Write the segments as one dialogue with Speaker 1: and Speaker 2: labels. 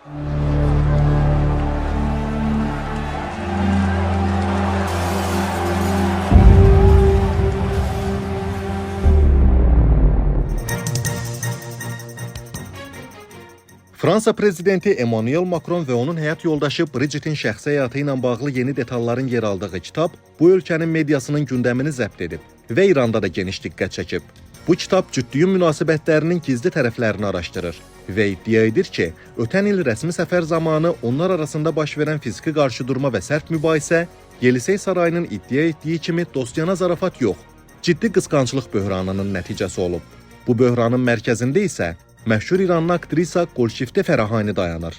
Speaker 1: Fransa prezidenti Emmanuel Macron və onun həyat yoldaşı Bridget'in şəxsi həyatı ilə bağlı yeni detalların yer aldığı kitab bu ölkənin mediasının gündəmini zəbt edib və İranda da geniş diqqət çəkib. Bu kitab cütlüyün münasibətlərinin gizli tərəflərini araşdırır və iddia edir ki, ötən il rəsmi səfər zamanı onlar arasında baş verən fiziki qarşıdurma və sərt mübahisə Yelisey sarayının iddia etdiyi kimi dostyanə zarafat yox, ciddi qısqanclıq böhranının nəticəsi olub. Bu böhranın mərkəzində isə məşhur İranlı aktrisa Golşifte Fərahani dayanır.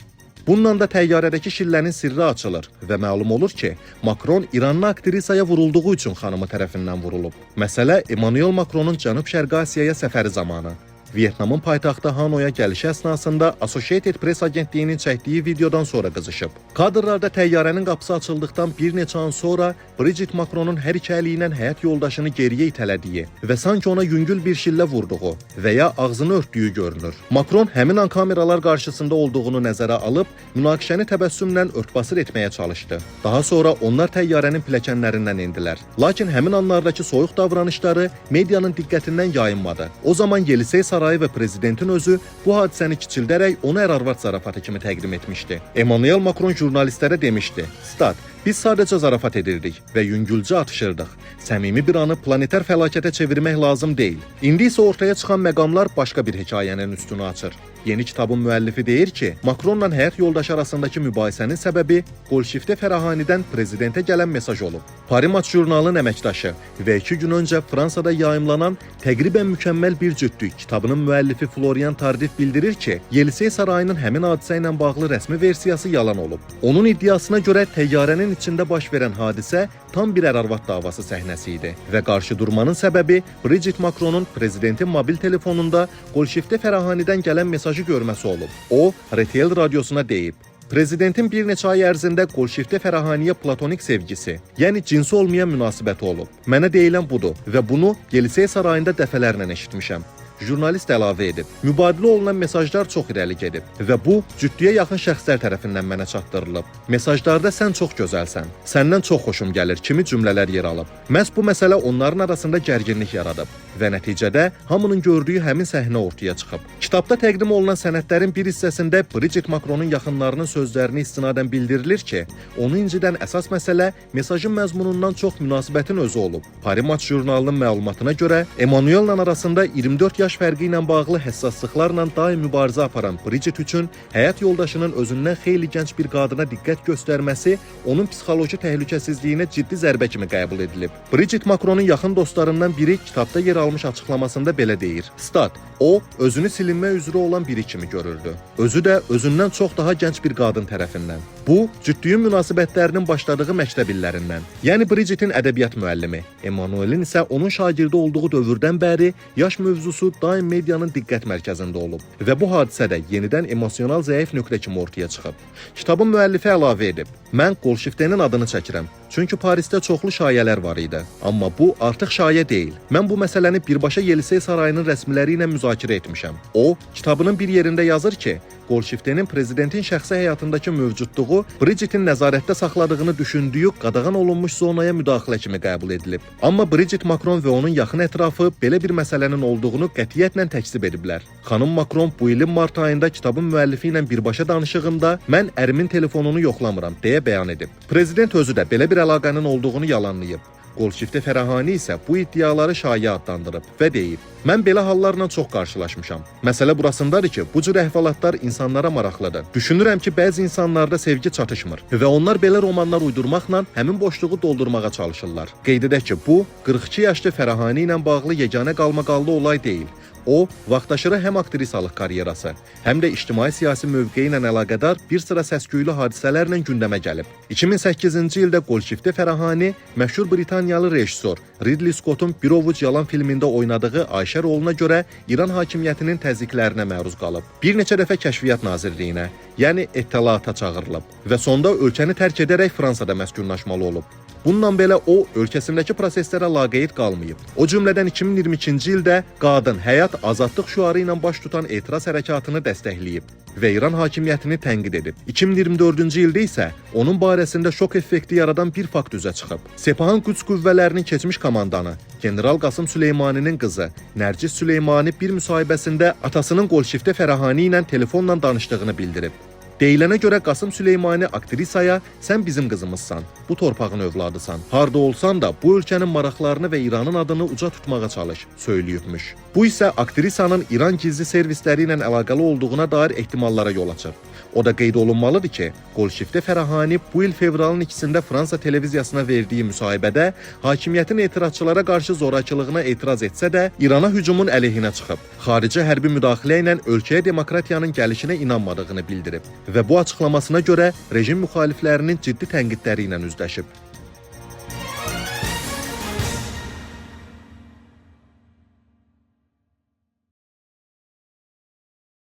Speaker 1: Bununla da təyyarədəki şillənin sirri açılır və məlum olur ki, Macron İranlı aktrisaya vurulduğu üçün xanımı tərəfindən vurulub. Məsələ Emmanuel Macronun Cənub-Şərqi Asiyaya səfəri zamanı Vietnamın paytaxtı Hanoya gəlişi əsnasında Associated Press agentliyinin çəkdiyi videodan sonra qızışıb. Kadrlarda təyyarənin qapısı açıldıqdan bir neçə an sonra Bridget Macronun hər iki əli ilə həyat yoldaşını geriyə itələdiyi və sanki ona yüngül bir şillə vurduğu və ya ağzını örtdüyü görünür. Macron həmin an kameralar qarşısında olduğunu nəzərə alıb, münaqişəni təbəssümlə örtbasır etməyə çalışdı. Daha sonra onlar təyyarənin pilləkənlərindən endilər. Lakin həmin anlardakı soyuq davranışları medianın diqqətindən yayınmadı. O zaman Yelisey sarayı və prezidentin özü bu hadisəni kiçildərək onu ər-arvad zarafatı kimi təqdim etmişdi. Emmanuel Macron jurnalistlərə demişdi: "Stat, biz sadəcə zarafat edirdik və yüngülcə atışırdıq. Səmimi bir anı planetar fəlakətə çevirmək lazım deyil. İndi isə ortaya çıxan məqamlar başqa bir hekayənin üstünü açır." Yeni kitabın müəllifi deyir ki, Macronla həyat yoldaşı arasındakı mübahisənin səbəbi Golşifte Fərahanidən prezidentə gələn mesaj olub. Paris Match jurnalının əməkdaşı və 2 gün öncə Fransada yayımlanan Təqribən Mükəmməl bir cütlük kitabının müəllifi Florian Tardif bildirir ki, Yelisey sarayının həmin hadisə ilə bağlı rəsmi versiyası yalan olub. Onun iddiasına görə təyyarənin içində baş verən hadisə tam bir ər-arvad davası səhnəsi idi və qarşıdurmanın səbəbi Bridget Macronun prezidentin mobil telefonunda Golşifte Fərahanidən gələn mesajı görməsi olub. O, RTL radiosuna deyib: "Prezidentin bir neçə ay ərzində Golşifte Fərahaniyə platonik sevgisi, yəni cinsi olmayan münasibəti olub. Mənə deyilən budur və bunu Yelisey sarayında dəfələrlə eşitmişəm." Jurnalist əlavə edib: "Mübadilə olunan mesajlar çox irəli gedib və bu cütlüyə yaxın şəxslər tərəfindən mənə çatdırılıb. Mesajlarda sən çox gözəlsən, səndən çox xoşum gəlir kimi cümlələr yer alıb. Məhz bu məsələ onların arasında gərginlik yaradıb və nəticədə hamının gördüyü həmin səhnə ortaya çıxıb." Kitabda təqdim olunan sənədlərin bir hissəsində Bridget Macronun yaxınlarının sözlərini istinadən bildirilir ki, onu incidən əsas məsələ mesajın məzmunundan çox münasibətin özü olub. Paris Match jurnalının məlumatına görə Emmanuel'la arasında 24 yaş fərqi ilə bağlı həssaslıqlarla daim mübarizə aparan Bridget üçün həyat yoldaşının özündən xeyli gənc bir qadına diqqət göstərməsi onun psixoloji təhlükəsizliyinə ciddi zərbə kimi qəbul edilib. Bridget Macronun yaxın dostlarından biri kitabda yer almış açıqlamasında belə deyir: "Stat, o, özünü silinmə üzrə olan biri kimi görürdü. Özü də özündən çox daha gənc bir qadın tərəfindən. Bu, cütlüyün münasibətlərinin başladığı məktəb illərindən. Yəni Bridget'in ədəbiyyat müəllimi, Emmanuel'in isə onun şagirdi olduğu dövrdən bəri yaş mövzusu daim medianın diqqət mərkəzində olub və bu hadisə də yenidən emosional zəif nöqtə kimi ortaya çıxıb." Kitabın müəllifi əlavə edib: "Mən Golşiftenin adını çəkirəm, çünki Parisdə çoxlu şayələr var idi. Amma bu artıq şayə deyil. Mən bu məsələni birbaşa Yelisey sarayının rəsmiləri ilə müzakirə etmişəm." O, kitabının bir yerində yazır ki, Golşiftenin prezidentin şəxsi həyatındakı mövcudluğu Bridget'in nəzarətdə saxladığını düşündüyü qadağan olunmuş zonaya müdaxilə kimi qəbul edilib. Amma Bridget Macron və onun yaxın ətrafı belə bir məsələnin olduğunu qətiyyətlə təkzib ediblər. Xanım Macron bu ilin mart ayında kitabın müəllifi ilə birbaşa danışığında "Mən ərimin telefonunu yoxlamıram" deyə bəyan edib. Prezident özü də belə bir əlaqənin olduğunu yalanlayıb. Golşifte Fərahani isə bu iddiaları şayə adlandırıb və deyib: "Mən belə hallarla çox qarşılaşmışam. Məsələ burasındadır ki, bu cür əhvalatlar insanlara maraqlıdır. Düşünürəm ki, bəzi insanlarda sevgi çatışmır və onlar belə romanlar uydurmaqla həmin boşluğu doldurmağa çalışırlar." Qeyd edək ki, bu 42 yaşlı Fərahani ilə bağlı yeganə qalmaqallı olay deyil. O, vaxtaşırı həm aktrisalıq karyerası, həm də ictimai-siyasi mövqeyi ilə əlaqədar bir sıra səsküylü hadisələrlə gündəmə gəlib. 2008-ci ildə Golşifte Fərahani məşhur Britaniyalı rejissor Ridley Scott'un Bir Ovuc Yalan filmində oynadığı Ayşə roluna görə İran hakimiyyətinin təzyiqlərinə məruz qalıb. Bir neçə dəfə Kəşfiyyat Nazirliyinə, yəni Ettalata çağırılıb və sonda ölkəni tərk edərək Fransada məskunlaşmalı olub. Bununla belə o, ölkəsindəki proseslərə laqeyd qalmayıb. O cümlədən 2022-ci ildə qadın, həyat, azadlıq şüarı ilə baş tutan etiraz hərəkatını dəstəkləyib və İran hakimiyyətini tənqid edib. 2024-cü ildə isə onun barəsində şok effekti yaradan bir fakt üzə çıxıb. Sepahın Quds qüvvələrinin keçmiş komandanı General Qasım Süleymaninin qızı Nərcis Süleymani bir müsahibəsində atasının Qolşiftə Fərahani ilə telefonla danışdığını bildirib. Deyilənə görə Qasım Süleymani aktrisaya "Sən bizim qızımızsan, bu torpağın övladısan. Harda olsan da bu ölkənin maraqlarını və İranın adını uca tutmağa çalış" söyləyibmiş. Bu isə aktrisanın İran gizli servisləri ilə əlaqəli olduğuna dair ehtimallara yol açır. O da qeyd olunmalıdır ki, Qolşiftə Fərahani bu il fevralın 2-sində Fransa televiziyasına verdiyi müsahibədə hakimiyyətin etirazçılara qarşı zorakılığına etiraz etsə də, İrana hücumun əleyhinə çıxıb. Xarici hərbi müdaxilə ilə ölkəyə demokratiyanın gəlişinə inanmadığını bildirib və bu açıqlamasına görə rejim müxaliflərinin ciddi tənqidləri ilə üzləşib.